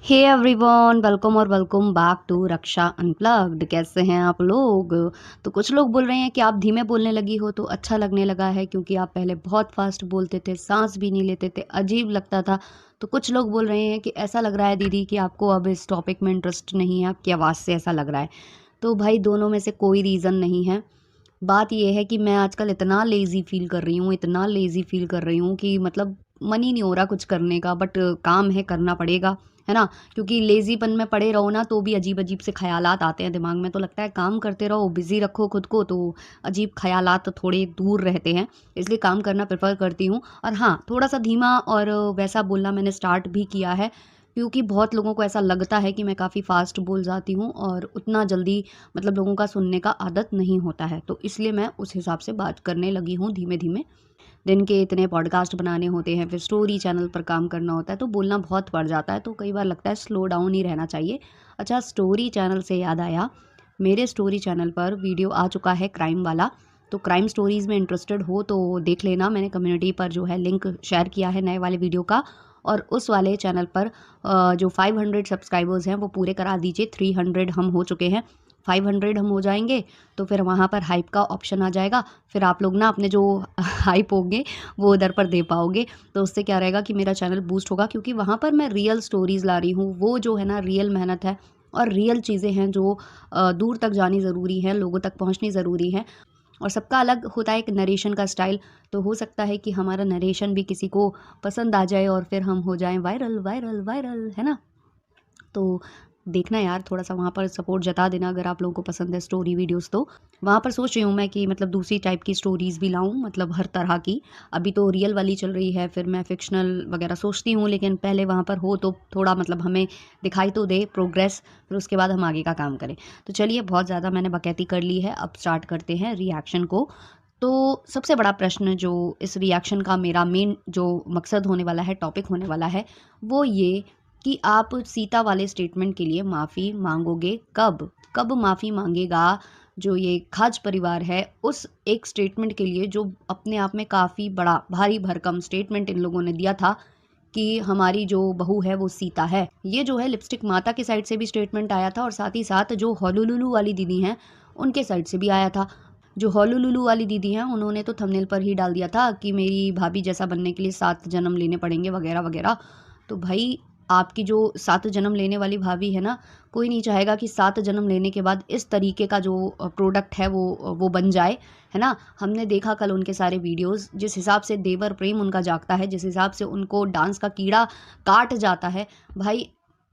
हे everyone, welcome और welcome back to Raksha unplugged. कैसे हैं आप लोग? तो कुछ लोग बोल रहे हैं कि आप धीमे बोलने लगी हो तो अच्छा लगने लगा है, क्योंकि आप पहले बहुत फास्ट बोलते थे, सांस भी नहीं लेते थे, अजीब लगता था। तो कुछ लोग बोल रहे हैं कि ऐसा लग रहा है दीदी कि आपको अब इस टॉपिक में इंटरेस्ट नहीं है, आपकी आवाज़ से ऐसा लग रहा है। तो भाई दोनों में से कोई रीज़न नहीं है। बात ये है कि मैं आजकल इतना लेज़ी फ़ील कर रही हूँ, इतना लेज़ी फ़ील कर रही हूँ कि मतलब मन ही नहीं हो रहा कुछ करने का, बट काम है, करना पड़ेगा, है ना? क्योंकि लेज़ीपन में पड़े रहो ना तो भी अजीब-अजीब से ख़यालात आते हैं दिमाग में, तो लगता है काम करते रहो, बिज़ी रखो खुद को, तो अजीब ख़यालात थोड़े दूर रहते हैं, इसलिए काम करना प्रेफ़र करती हूँ। और हाँ, थोड़ा-सा धीमा और वैसा बोलना मैंने स्टार्ट भी किया है, क्योंकि बहुत लोगों को ऐसा लगता है कि मैं काफ़ी फ़ास्ट बोल जाती हूँ और उतना जल्दी मतलब लोगों का सुनने का आदत नहीं होता है, तो इसलिए मैं उस हिसाब से बात करने लगी हूँ धीमे-धीमे। दिन के इतने पॉडकास्ट बनाने होते हैं, फिर स्टोरी चैनल पर काम करना होता है, तो बोलना बहुत पड़ जाता है, तो कई बार लगता है स्लो डाउन ही रहना चाहिए। अच्छा, स्टोरी चैनल से याद आया, मेरे स्टोरी चैनल पर वीडियो आ चुका है क्राइम वाला, तो क्राइम स्टोरीज़ में इंटरेस्टेड हो तो देख लेना। मैंने कम्युनिटी पर जो है लिंक शेयर किया है नए वाले वीडियो का, और उस वाले चैनल पर जो 500 सब्सक्राइबर्स हैं वो पूरे करा दीजिए। 300 हम हो चुके हैं, 500 हम हो जाएंगे तो फिर वहाँ पर हाइप का ऑप्शन आ जाएगा, फिर आप लोग ना अपने जो हाइप होंगे वो उधर पर दे पाओगे, तो उससे क्या रहेगा कि मेरा चैनल बूस्ट होगा, क्योंकि वहाँ पर मैं रियल स्टोरीज़ ला रही हूँ, वो जो है ना रियल मेहनत है और रियल चीज़ें हैं जो दूर तक जानी ज़रूरी है, लोगों तक पहुँचनी ज़रूरी है। और सबका अलग होता है एक नरेशन का स्टाइल, तो हो सकता है कि हमारा नरेशन भी किसी को पसंद आ जाए और फिर हम हो जाएं वायरल वायरल वायरल, है ना? तो देखना यार, थोड़ा-सा वहाँ पर सपोर्ट जता देना अगर आप लोगों को पसंद है स्टोरी वीडियोज़ तो। वहाँ पर सोच रही हूँ मैं कि मतलब दूसरी टाइप की स्टोरीज़ भी लाऊँ, मतलब हर तरह की। अभी तो रियल वाली चल रही है, फिर मैं फ़िक्शनल वगैरह सोचती हूँ, लेकिन पहले वहाँ पर हो तो थोड़ा मतलब हमें दिखाई तो दे प्रोग्रेस, फिर उसके बाद हम आगे का काम करें। तो चलिए, बहुत ज़्यादा मैंने बकैती कर ली है, अब स्टार्ट करते हैं रिएक्शन को। तो सबसे बड़ा प्रश्न जो इस रिएक्शन का मेरा मेन जो मकसद होने वाला है, टॉपिक होने वाला है, वो ये कि आप सीता वाले स्टेटमेंट के लिए माफ़ी मांगोगे कब? कब माफ़ी मांगेगा जो ये खाज परिवार है उस एक स्टेटमेंट के लिए, जो अपने आप में काफ़ी बड़ा भारी भरकम स्टेटमेंट इन लोगों ने दिया था कि हमारी जो बहू है वो सीता है। ये जो है लिपस्टिक माता की साइड से भी स्टेटमेंट आया था, और साथ ही साथ जो होलुलुलु वाली दीदी हैं उनके साइड से भी आया था। जो होलुलुलु वाली दीदी हैं उन्होंने तो थंबनेल पर ही डाल दिया था कि मेरी भाभी जैसा बनने के लिए 7 जन्म लेने पड़ेंगे वगैरह वगैरह। तो भाई, आपकी जो 7 जन्म लेने वाली भाभी है ना, कोई नहीं चाहेगा कि 7 जन्म लेने के बाद इस तरीके का जो प्रोडक्ट है वो बन जाए, है ना? हमने देखा कल उनके सारे वीडियोज़, जिस हिसाब से देवर प्रेम उनका जागता है, जिस हिसाब से उनको डांस का कीड़ा काट जाता है, भाई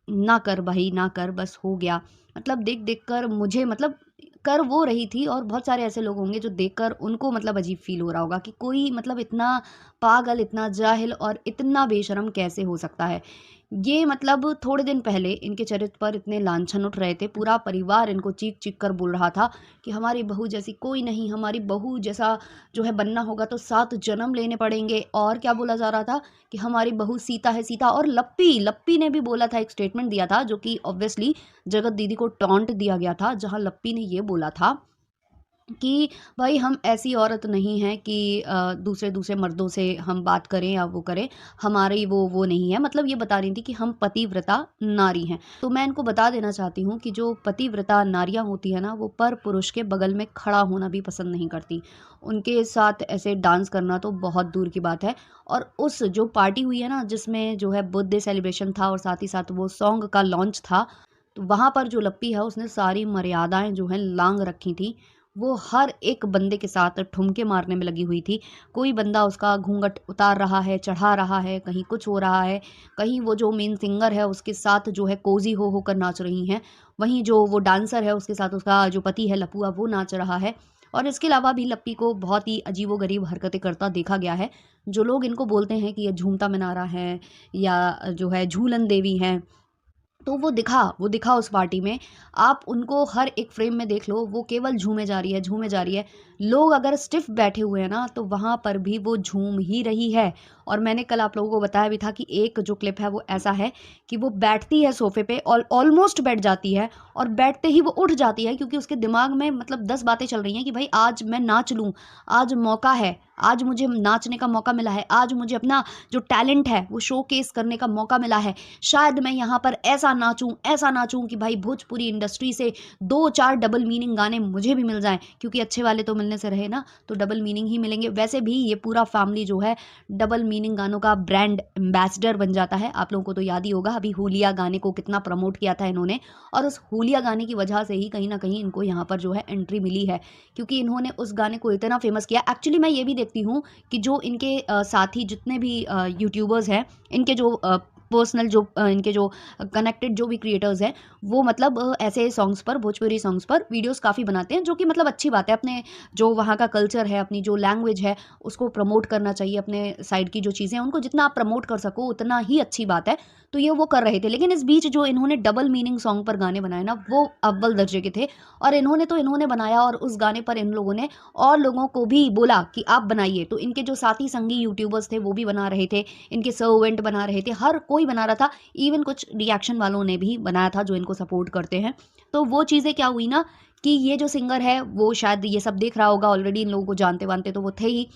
ना कर भाई, ना कर, बस हो गया। मतलब देख-देख कर मुझे मतलब कर वो रही थी, और बहुत सारे ऐसे लोग होंगे जो देखकर उनको मतलब अजीब फ़ील हो रहा होगा कि कोई मतलब इतना पागल, इतना जाहिल और इतना बेशर्म कैसे हो सकता है। ये मतलब थोड़े दिन पहले इनके चरित्र पर इतने लांछन उठ रहे थे, पूरा परिवार इनको चीख-चीख कर बोल रहा था कि हमारी बहू जैसी कोई नहीं, हमारी बहू जैसा जो है बनना होगा तो 7 जन्म लेने पड़ेंगे। और क्या बोला जा रहा था कि हमारी बहू सीता है, सीता। और लप्पी ने भी बोला था, एक स्टेटमेंट दिया था जो कि ऑब्वियसली जगत दीदी को टॉन्ट दिया गया था, जहाँ लप्पी ने ये बोला था कि भाई हम ऐसी औरत नहीं हैं कि दूसरे मर्दों से हम बात करें या वो करें, हमारी वो नहीं है। मतलब ये बता रही थी कि हम पतिव्रता नारी हैं। तो मैं इनको बता देना चाहती हूँ कि जो पतिव्रता नारियाँ होती है ना, वो पर पुरुष के बगल में खड़ा होना भी पसंद नहीं करती। उनके साथ ऐसे डांस करना तो बहुत दूर की बात है। और उस जो पार्टी हुई है ना, जिसमें जो है बर्थडे सेलिब्रेशन था और साथ ही साथ वो सॉन्ग का लॉन्च था, तो वहाँ पर जो लप्पी है उसने सारी मर्यादाएँ जो हैं लांघ रखी थी। वो हर एक बंदे के साथ ठुमके मारने में लगी हुई थी। कोई बंदा उसका घूंघट उतार रहा है, चढ़ा रहा है, कहीं कुछ हो रहा है, कहीं वो जो मेन सिंगर है उसके साथ जो है कोज़ी हो होकर नाच रही हैं। वहीं जो वो डांसर है उसके साथ उसका जो पति है लपुआ, वो नाच रहा है। और इसके अलावा भी लप्पी को बहुत ही अजीबो-गरीब हरकतें करता देखा गया है। जो लोग इनको बोलते हैं कि ये झूमता मिनारा है या जो है झूलन देवी हैं, तो वो दिखा उस पार्टी में। आप उनको हर एक फ्रेम में देख लो, वो केवल झूमे जा रही है, झूमे जा रही है। लोग अगर स्टिफ़ बैठे हुए हैं ना, तो वहाँ पर भी वो झूम ही रही है। और मैंने कल आप लोगों को बताया भी था कि एक जो क्लिप है वो ऐसा है कि वो बैठती है सोफे पे और ऑलमोस्ट बैठ जाती है और बैठते ही वो उठ जाती है, क्योंकि उसके दिमाग में मतलब 10 बातें चल रही हैं कि भाई आज मैं नाच लूँ, आज मौका है, आज मुझे नाचने का मौका मिला है, आज मुझे अपना जो टैलेंट है वो शोकेस करने का मौका मिला है, शायद मैं यहाँ पर ऐसा नाचूं कि भाई भोजपुरी इंडस्ट्री से 2-4 डबल मीनिंग गाने मुझे भी मिल जाएं, क्योंकि अच्छे वाले तो मिलने से रहे ना, तो डबल मीनिंग ही मिलेंगे। वैसे भी ये पूरा फैमिली जो है डबल मीनिंग गानों का ब्रांड एम्बेसडर बन जाता है। आप लोगों को तो याद ही होगा अभी हुलिया गाने को कितना प्रमोट किया था इन्होंने, और उस हुलिया गाने की वजह से ही कहीं ना कहीं इनको यहाँ पर जो है एंट्री मिली है, क्योंकि इन्होंने उस गाने को इतना फेमस किया। एक्चुअली मैं ये भी देखती हूँ कि जो इनके साथी जितने भी यूट्यूबर्स हैं, इनके जो पर्सनल जो इनके जो कनेक्टेड जो भी क्रिएटर्स हैं, वो मतलब ऐसे सॉन्ग्स पर, भोजपुरी सॉन्ग्स पर वीडियोस काफ़ी बनाते हैं, जो कि मतलब अच्छी बात है। अपने जो वहाँ का कल्चर है, अपनी जो लैंग्वेज है, उसको प्रमोट करना चाहिए। अपने साइड की जो चीज़ें हैं उनको जितना आप प्रमोट कर सको उतना ही अच्छी बात है। तो ये वो कर रहे थे, लेकिन इस बीच जो इन्होंने डबल मीनिंग सॉन्ग पर गाने बनाए ना, वो अव्वल दर्जे के थे। और इन्होंने बनाया और उस गाने पर इन लोगों ने और लोगों को भी बोला कि आप बनाइए। तो इनके जो साथी संगी यूट्यूबर्स थे वो भी बना रहे थे, इनके सर्वेंट बना रहे थे, हर कोई बना रहा था। इवन कुछ रिएक्शन वालों ने भी बनाया था जो इनको सपोर्ट करते हैं। तो वो चीज़ें क्या हुई ना कि ये जो सिंगर है वो शायद ये सब देख रहा होगा ऑलरेडी, इन लोगों को जानते वानते तो वो थे ही।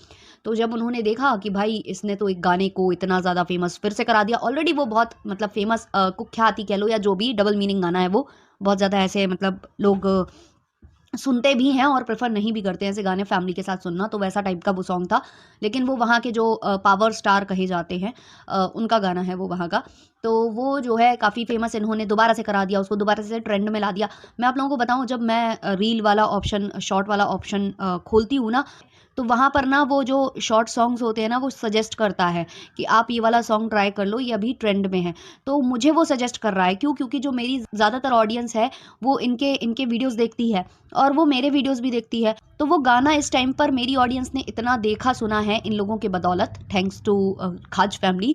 तो जब उन्होंने देखा कि भाई इसने तो एक गाने को इतना ज़्यादा फेमस फिर से करा दिया, ऑलरेडी वो बहुत मतलब फेमस कुख्याति कह लो या जो भी डबल मीनिंग गाना है वो बहुत ज़्यादा ऐसे मतलब लोग सुनते भी हैं और प्रेफर नहीं भी करते हैं ऐसे गाने फैमिली के साथ सुनना, तो वैसा टाइप का वो सॉन्ग था। लेकिन वो वहाँ के जो पावर स्टार कहे जाते हैं उनका गाना है वो वहाँ का। तो वो जो है काफ़ी फेमस इन्होंने दोबारा से करा दिया, उसको दोबारा से ट्रेंड में ला दिया। मैं आप लोगों को बताऊं, जब मैं रील वाला ऑप्शन, शॉर्ट वाला ऑप्शन खोलती हूँ ना, तो वहाँ पर ना वो जो शॉर्ट सॉन्ग्स होते हैं ना वो सजेस्ट करता है कि आप ये वाला सॉन्ग ट्राई कर लो, ये अभी ट्रेंड में है। तो मुझे वो सजेस्ट कर रहा है, क्यों? क्योंकि जो मेरी ज़्यादातर ऑडियंस है वो इनके इनके वीडियोस देखती है और वो मेरे वीडियोस भी देखती है। तो वो गाना इस टाइम पर मेरी ऑडियंस ने इतना देखा सुना है इन लोगों के बदौलत, थैंक्स टू खाज फैमिली,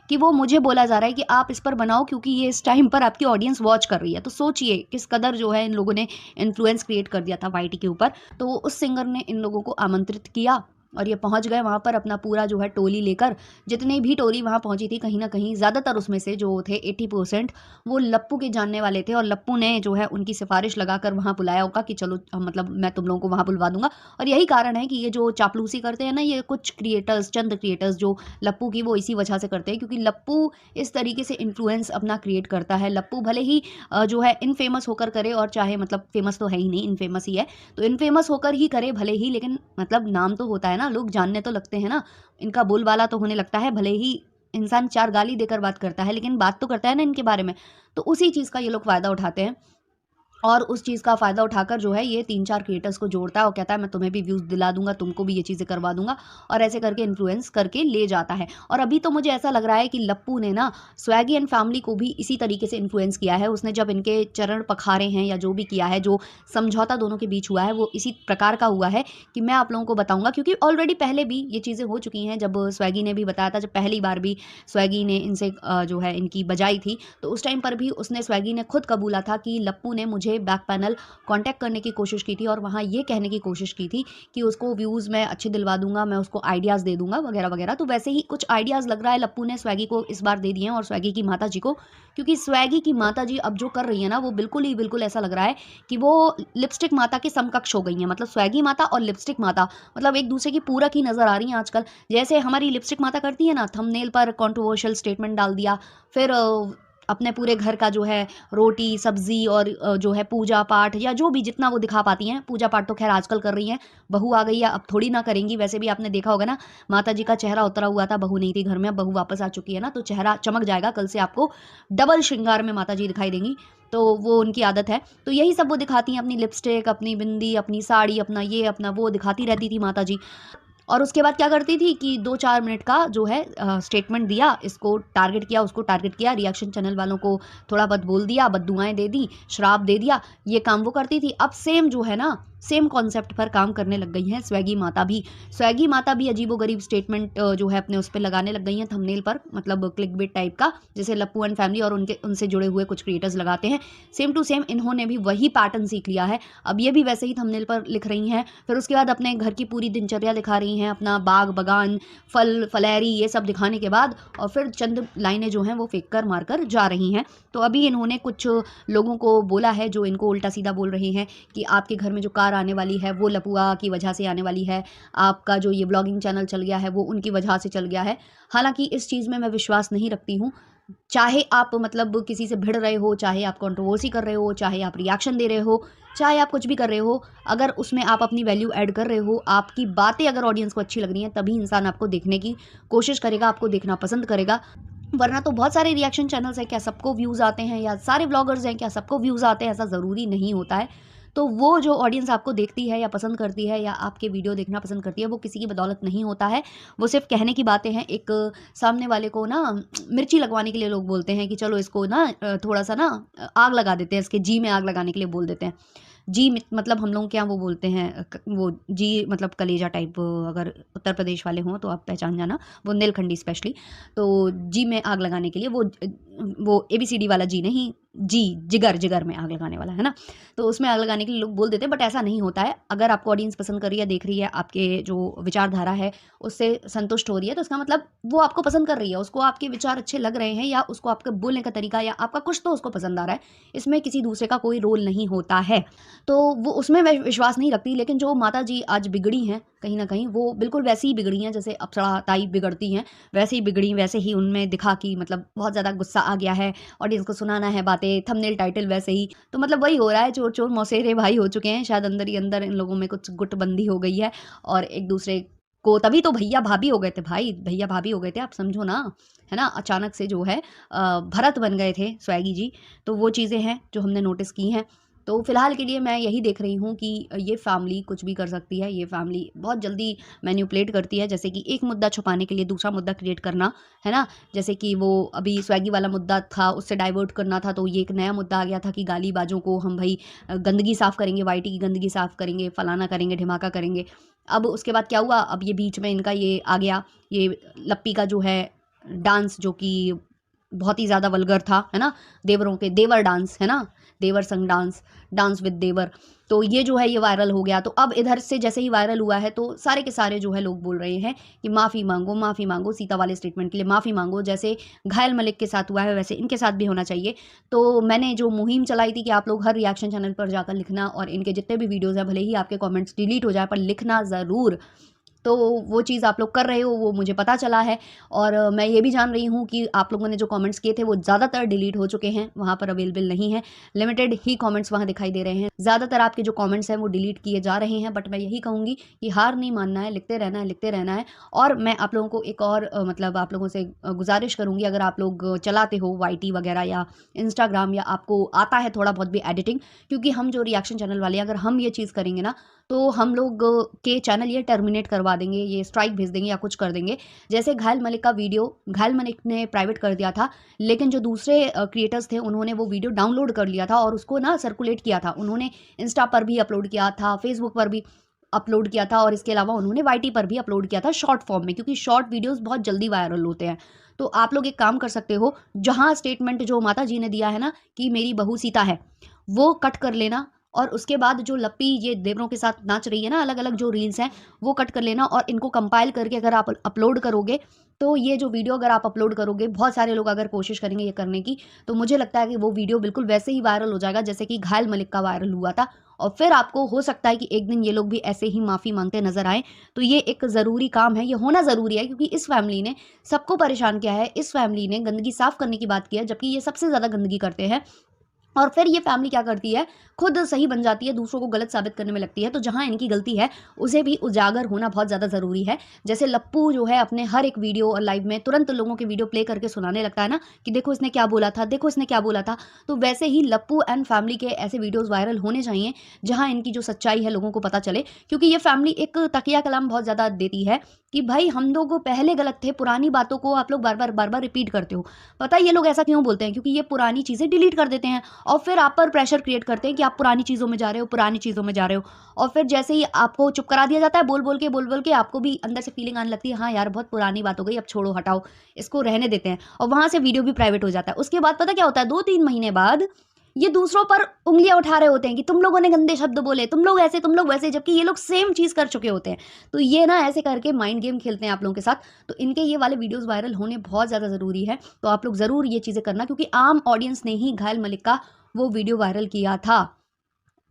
कि वो मुझे बोला जा रहा है कि आप इस पर बनाओ क्योंकि ये इस टाइम पर आपकी ऑडियंस वॉच कर रही है। तो सोचिए किस कदर जो है इन लोगों ने इन्फ्लुएंस क्रिएट कर दिया था वाईटी के ऊपर। तो उस सिंगर ने इन लोगों को आमंत्रित किया और ये पहुंच गए वहाँ पर अपना पूरा जो है टोली लेकर। जितनी भी टोली वहाँ पहुंची थी कहीं ना कहीं ज़्यादातर उसमें से जो थे 80% वो लप्पू के जानने वाले थे, और लप्पू ने जो है उनकी सिफारिश लगाकर वहाँ बुलाया होगा कि चलो मतलब मैं तुम लोगों को वहाँ बुलवा दूंगा। और यही कारण है कि ये जो चापलूसी करते हैं ना, ये कुछ क्रिएटर्स, चंद क्रिएटर्स जो लप्पू की, वो इसी वजह से करते हैं, क्योंकि लप्पू इस तरीके से इन्फ्लुएंस अपना क्रिएट करता है। लप्पू भले ही जो है इनफेमस होकर करे, और चाहे मतलब फेमस तो है ही नहीं, इनफेमस ही है, तो इनफेमस होकर ही करे भले ही, लेकिन मतलब नाम तो होता है ना, लोग जानने तो लगते हैं ना, इनका बोलबाला तो होने लगता है। भले ही इंसान 4 गाली देकर बात करता है, लेकिन बात तो करता है ना इनके बारे में। तो उसी चीज़ का ये लोग फ़ायदा उठाते हैं, और उस चीज़ का फ़ायदा उठाकर जो है ये 3-4 क्रिएटर्स को जोड़ता है और कहता है मैं तुम्हें भी व्यूज़ दिला दूंगा, तुमको भी ये चीज़ें करवा दूंगा, और ऐसे करके इन्फ्लुएंस करके ले जाता है। और अभी तो मुझे ऐसा लग रहा है कि लप्पू ने ना स्वैगी एंड फैमिली को भी इसी तरीके से इन्फ्लुएंस किया है। उसने जब इनके चरण पखारे हैं या जो भी किया है, जो समझौता दोनों के बीच हुआ है, वो इसी प्रकार का हुआ है कि मैं आप लोगों को बताऊंगा, क्योंकि ऑलरेडी पहले भी ये चीज़ें हो चुकी हैं। जब स्वैगी ने भी बताया था, जब पहली बार भी स्वैगी ने इनसे जो है इनकी बजाई थी, तो उस टाइम पर भी स्वैगी ने खुद कबूला था कि लप्पू ने मुझे बैक पैनल कांटेक्ट करने की कोशिश की थी और वहाँ ये कहने की कोशिश की थी कि उसको व्यूज़ मैं अच्छे दिलवा दूंगा, मैं उसको आइडियाज़ दे दूंगा वगैरह वगैरह। तो वैसे ही कुछ आइडियाज़ लग रहा है लप्पू ने स्वैगी को इस बार दे दिए हैं, और स्वैगी की माता जी को, क्योंकि स्वैगी की माता जी अब जो कर रही है ना, वो बिल्कुल ही बिल्कुल ऐसा लग रहा है कि वो लिपस्टिक माता के समकक्ष हो गई हैं। मतलब स्वैगी माता और लिपस्टिक माता मतलब एक दूसरे की पूरक ही नज़र आ रही हैं आजकल। जैसे हमारी लिपस्टिक माता करती है ना, थंबनेल पर कंट्रोवर्शियल स्टेटमेंट डाल दिया, फिर अपने पूरे घर का जो है रोटी सब्जी और जो है पूजा पाठ या जो भी जितना वो दिखा पाती हैं, पूजा पाठ तो खैर आजकल कर रही हैं, बहू आ गई है अब थोड़ी ना करेंगी। वैसे भी आपने देखा होगा ना, माता जी का चेहरा उतरा हुआ था, बहू नहीं थी घर में, अब बहू वापस आ चुकी है ना, तो चेहरा चमक जाएगा। कल से आपको डबल श्रृंगार में माता जी दिखाई देंगी, तो वो उनकी आदत है। तो यही सब वो दिखाती हैं, अपनी लिपस्टिक, अपनी बिंदी, अपनी साड़ी, अपना ये अपना वो दिखाती रहती थी माता जी। और उसके बाद क्या करती थी कि 2-4 मिनट का जो है स्टेटमेंट दिया, इसको टारगेट किया, उसको टारगेट किया, रिएक्शन चैनल वालों को थोड़ा बहुत बोल दिया, बद्दुआएं दे दी, श्राप दे दिया, ये काम वो करती थी। अब सेम जो है ना सेम कॉन्सेप्ट पर काम करने लग गई हैं स्वैगी माता भी। स्वैगी माता भी अजीबोगरीब स्टेटमेंट जो है अपने उस पे लगाने लग गई हैं थंबनेल पर, मतलब क्लिकबेट टाइप का, जैसे लप्पू एंड फैमिली और उनसे जुड़े हुए कुछ क्रिएटर्स लगाते हैं। सेम टू सेम इन्होंने भी वही पैटर्न सीख लिया है। अब ये भी वैसे ही थंबनेल पर लिख रही हैं, फिर उसके बाद अपने घर की पूरी दिनचर्या दिखा रही हैं, अपना बाग बगान, फल फलैरी ये सब दिखाने के बाद, और फिर चंद लाइनें जो हैं वो फेंक कर मार कर जा रही हैं। तो अभी इन्होंने कुछ लोगों को बोला है जो इनको उल्टा सीधा बोल रहे हैं कि आपके घर में जो कार आने वाली है वो लपुआ की वजह से आने वाली है, आपका जो ये ब्लॉगिंग चैनल चल गया है वो उनकी वजह से चल गया है। हालांकि इस चीज़ में मैं विश्वास नहीं रखती हूँ। चाहे आप मतलब किसी से भिड़ रहे हो, चाहे आप कंट्रोवर्सी कर रहे हो, चाहे आप रिएक्शन दे रहे हो, चाहे आप कुछ भी कर रहे हो, अगर उसमें आप अपनी वैल्यू ऐड कर रहे हो, आपकी बातें अगर ऑडियंस को अच्छी लग रही हैं, तभी इंसान आपको देखने की कोशिश करेगा, आपको देखना पसंद करेगा। वरना तो बहुत सारे रिएक्शन चैनल्स हैं, क्या सबको व्यूज़ आते हैं, या सारे ब्लॉगर्स हैं क्या सबको व्यूज़ आते हैं, ऐसा ज़रूरी नहीं होता है। तो वो जो ऑडियंस आपको देखती है या पसंद करती है या आपके वीडियो देखना पसंद करती है, वो किसी की बदौलत नहीं होता है। वो सिर्फ कहने की बातें हैं। एक सामने वाले को ना मिर्ची लगवाने के लिए लोग बोलते हैं कि चलो इसको ना थोड़ा सा ना आग लगा देते हैं, इसके जी में आग लगाने के लिए बोल देते हैं। जी मतलब हम लोग क्या वो बोलते हैं वो जी मतलब कलेजा टाइप, अगर उत्तर प्रदेश वाले हों तो आप पहचान जाना, बुंदेलखंडी स्पेशली। तो जी में आग लगाने के लिए वो ABCD वाला जी नहीं, जी जिगर जिगर में आग लगाने वाला है ना, तो उसमें आग लगाने के लिए लोग बोल देते हैं, बट ऐसा नहीं होता है। अगर आपको ऑडियंस पसंद कर रही है, देख रही है, आपके जो विचारधारा है उससे संतुष्ट हो रही है, तो इसका मतलब वो आपको पसंद कर रही है, उसको आपके विचार अच्छे लग रहे हैं, या उसको आपके बोलने का तरीका या आपका कुछ तो उसको पसंद आ रहा है। इसमें किसी दूसरे का कोई रोल नहीं होता है, तो वो उसमें मैं विश्वास नहीं रखती। लेकिन जो माता जी आज बिगड़ी हैं कहीं ना कहीं, वो बिल्कुल वैसी ही बिगड़ी हैं जैसे अप्सरा ताई बिगड़ती हैं, वैसे ही बिगड़ी, वैसे ही उनमें दिखा कि मतलब बहुत ज़्यादा गुस्सा आ गया है, ऑडियंस को सुनाना है बातें, थंबनेल टाइटल वैसे ही। तो मतलब वही हो रहा है, चोर चोर मौसेरे भाई हो चुके हैं शायद, अंदर ही अंदर इन लोगों में कुछ गुटबंदी हो गई है, और एक दूसरे को, तभी तो भैया भाभी हो गए थे भाई, भैया भाभी हो गए थे, आप समझो ना, है ना। अचानक से जो है भरत बन गए थे स्वैगी जी। तो वो चीज़ें हैं जो हमने नोटिस की हैं। तो फिलहाल के लिए मैं यही देख रही हूँ कि ये फैमिली कुछ भी कर सकती है, ये फैमिली बहुत जल्दी मैनिपुलेट करती है, जैसे कि एक मुद्दा छुपाने के लिए दूसरा मुद्दा क्रिएट करना, है ना। जैसे कि वो अभी स्वैगी वाला मुद्दा था, उससे डाइवर्ट करना था, तो ये एक नया मुद्दा आ गया था कि गाली बाजों को हम भाई गंदगी साफ़ करेंगे, वाईटी की गंदगी साफ़ करेंगे, फलाना करेंगे, ढिमाका करेंगे। अब उसके बाद क्या हुआ, अब ये बीच में इनका ये आ गया, ये लप्पी का जो है डांस, जो कि बहुत ही ज़्यादा वल्गर था, है ना। देवरों के देवर डांस, है ना, देवर संग डांस, डांस विद देवर। तो ये जो है ये वायरल हो गया। तो अब इधर से जैसे ही वायरल हुआ है, तो सारे के सारे जो है लोग बोल रहे हैं कि माफ़ी मांगो, सीता वाले स्टेटमेंट के लिए माफ़ी मांगो। जैसे घायल मलिक के साथ हुआ है, वैसे इनके साथ भी होना चाहिए। तो मैंने जो मुहिम चलाई थी कि आप लोग हर रिएक्शन चैनल पर जाकर लिखना, और इनके जितने भी वीडियोज़ हैं, भले ही आपके कॉमेंट्स डिलीट हो जाए, पर लिखना ज़रूर। तो वो चीज़ आप लोग कर रहे हो, वो मुझे पता चला है। और मैं ये भी जान रही हूँ कि आप लोगों ने जो कमेंट्स किए थे वो ज़्यादातर डिलीट हो चुके हैं, वहाँ पर अवेलेबल नहीं है, लिमिटेड ही कमेंट्स वहाँ दिखाई दे रहे हैं। ज़्यादातर आपके जो कमेंट्स हैं वो डिलीट किए जा रहे हैं, बट मैं यही कहूँगी कि हार नहीं मानना है, लिखते रहना है, लिखते रहना है। और मैं आप लोगों को एक और मतलब आप लोगों से गुजारिश करूँगी, अगर आप लोग चलाते हो YT वगैरह या इंस्टाग्राम, या आपको आता है थोड़ा बहुत भी एडिटिंग, क्योंकि हम जो रिएक्शन चैनल वाले हैं, अगर हम ये चीज़ करेंगे ना, तो हम लोग के चैनल ये टर्मिनेट करवा देंगे, ये स्ट्राइक भेज देंगे या कुछ कर देंगे। जैसे घायल मलिक का वीडियो घायल मलिक ने प्राइवेट कर दिया था, लेकिन जो दूसरे क्रिएटर्स थे उन्होंने वो वीडियो डाउनलोड कर लिया था और उसको ना सर्कुलेट किया था। उन्होंने इंस्टा पर भी अपलोड किया था, फेसबुक पर भी अपलोड किया था, और इसके अलावा उन्होंने YT पर भी अपलोड किया था शॉर्ट फॉर्म में, क्योंकि शॉर्ट वीडियोज़ बहुत जल्दी वायरल होते हैं। तो आप लोग एक काम कर सकते हो, जहाँ स्टेटमेंट जो माता जी ने दिया है ना कि मेरी बहू सीता है, वो कट कर लेना, और उसके बाद जो लप्पी ये देवरों के साथ नाच रही है ना, अलग अलग जो रील्स हैं वो कट कर लेना, और इनको कंपाइल करके अगर आप अपलोड करोगे, तो ये जो वीडियो अगर आप अपलोड करोगे, बहुत सारे लोग अगर कोशिश करेंगे ये करने की, तो मुझे लगता है कि वो वीडियो बिल्कुल वैसे ही वायरल हो जाएगा जैसे कि घायल मलिक का वायरल हुआ था। और फिर आपको हो सकता है कि एक दिन ये लोग भी ऐसे ही माफ़ी मांगते नजर आए। तो ये एक ज़रूरी काम है, ये होना ज़रूरी है, क्योंकि इस फैमिली ने सबको परेशान किया है, इस फैमिली ने गंदगी साफ़ करने की बात की है, जबकि ये सबसे ज़्यादा गंदगी करते हैं। और फिर ये फैमिली क्या करती है, खुद सही बन जाती है, दूसरों को गलत साबित करने में लगती है। तो जहाँ इनकी गलती है उसे भी उजागर होना बहुत ज़्यादा ज़रूरी है। जैसे लप्पू जो है अपने हर एक वीडियो और लाइव में तुरंत लोगों के वीडियो प्ले करके सुनाने लगता है ना कि देखो इसने क्या बोला था, देखो इसने क्या बोला था। तो वैसे ही लप्पू एंड फैमिली के ऐसे वीडियोज़ वायरल होने चाहिए जहाँ इनकी जो सच्चाई है लोगों को पता चले, क्योंकि ये फैमिली एक तकिया कलाम बहुत ज़्यादा देती है कि भाई हम लोग पहले गलत थे, पुरानी बातों को आप लोग बार-बार रिपीट करते हो। पता है ये लोग ऐसा क्यों बोलते हैं? क्योंकि ये पुरानी चीज़ें डिलीट कर देते हैं और फिर आप पर प्रेशर क्रिएट करते हैं कि आप पुरानी चीज़ों में जा रहे हो, पुरानी चीज़ों में जा रहे हो। और फिर जैसे ही आपको चुप करा दिया जाता है बोल-बोल के आपको भी अंदर से फीलिंग आने लगती है, हाँ यार बहुत पुरानी बात हो गई, अब छोड़ो हटाओ, इसको रहने देते हैं। और वहाँ से वीडियो भी प्राइवेट हो जाता है। उसके बाद पता क्या होता है, 2-3 महीने बाद ये दूसरों पर उँगलियाँ उठा रहे होते हैं कि तुम लोगों ने गंदे शब्द बोले, तुम लोग ऐसे, तुम लोग वैसे, जबकि ये लोग सेम चीज़ कर चुके होते हैं। तो ये ना ऐसे करके माइंड गेम खेलते हैं आप लोगों के साथ। तो इनके ये वाले वीडियोज़ वायरल होने बहुत ज़्यादा ज़रूरी है। तो आप लोग ज़रूर ये चीज़ें करना, क्योंकि आम ऑडियंस ने ही घायल मलिक का वो वीडियो वायरल किया था।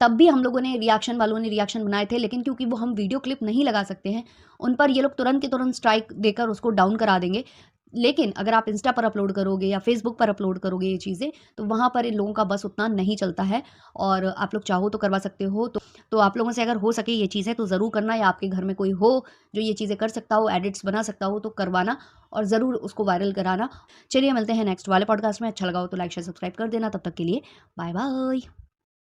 तब भी हम लोगों ने रिएक्शन वालों ने रिएक्शन बनाए थे, लेकिन क्योंकि वो हम वीडियो क्लिप नहीं लगा सकते हैं, उन पर ये लोग तुरंत के तुरंत स्ट्राइक देकर उसको डाउन करा देंगे। लेकिन अगर आप इंस्टा पर अपलोड करोगे या फेसबुक पर अपलोड करोगे ये चीज़ें, तो वहाँ पर इन लोगों का बस उतना नहीं चलता है और आप लोग चाहो तो करवा सकते हो। तो आप लोगों से अगर हो सके ये चीज़ें तो ज़रूर करना, या आपके घर में कोई हो जो ये चीज़ें कर सकता हो, एडिट्स बना सकता हो, तो करवाना और ज़रूर उसको वायरल कराना। चलिए मिलते हैं नेक्स्ट वाले पॉडकास्ट में। अच्छा लगा हो तो लाइक शेयर सब्सक्राइब कर देना। तब तक के लिए बाय बाय।